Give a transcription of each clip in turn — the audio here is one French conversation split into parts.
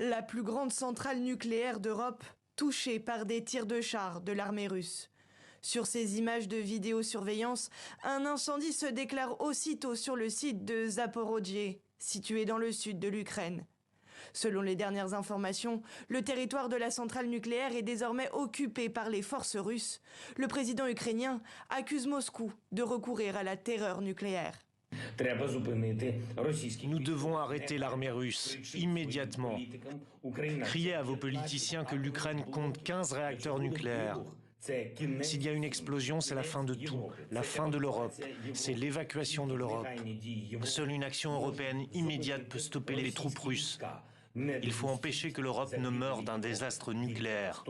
La plus grande centrale nucléaire d'Europe, touchée par des tirs de chars de l'armée russe. Sur ces images de vidéosurveillance, un incendie se déclare aussitôt sur le site de Zaporojye, situé dans le sud de l'Ukraine. Selon les dernières informations, le territoire de la centrale nucléaire est désormais occupé par les forces russes. Le président ukrainien accuse Moscou de recourir à la terreur nucléaire. Nous devons arrêter l'armée russe, immédiatement. Criez à vos politiciens que l'Ukraine compte 15 réacteurs nucléaires. S'il y a une explosion, c'est la fin de tout, la fin de l'Europe, c'est l'évacuation de l'Europe. Seule une action européenne immédiate peut stopper les troupes russes. Il faut empêcher que l'Europe ne meure d'un désastre nucléaire.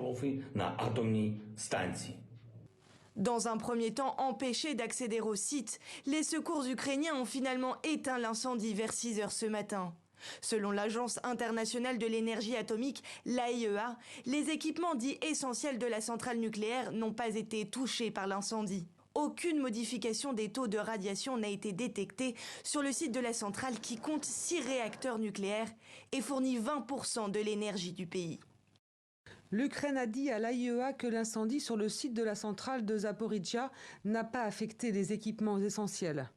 Dans un premier temps empêchés d'accéder au site, les secours ukrainiens ont finalement éteint l'incendie vers 6 heures ce matin. Selon l'Agence internationale de l'énergie atomique, l'AIEA, les équipements dits essentiels de la centrale nucléaire n'ont pas été touchés par l'incendie. Aucune modification des taux de radiation n'a été détectée sur le site de la centrale qui compte 6 réacteurs nucléaires et fournit 20% de l'énergie du pays. L'Ukraine a dit à l'AIEA que l'incendie sur le site de la centrale de Zaporijjia n'a pas affecté les équipements essentiels.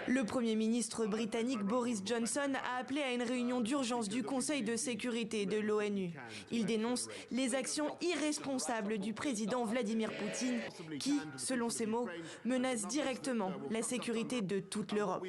Le Premier ministre britannique Boris Johnson a appelé à une réunion d'urgence du Conseil de sécurité de l'ONU. Il dénonce les actions irresponsables du président Vladimir Poutine qui, selon ses mots, menace directement la sécurité de toute l'Europe.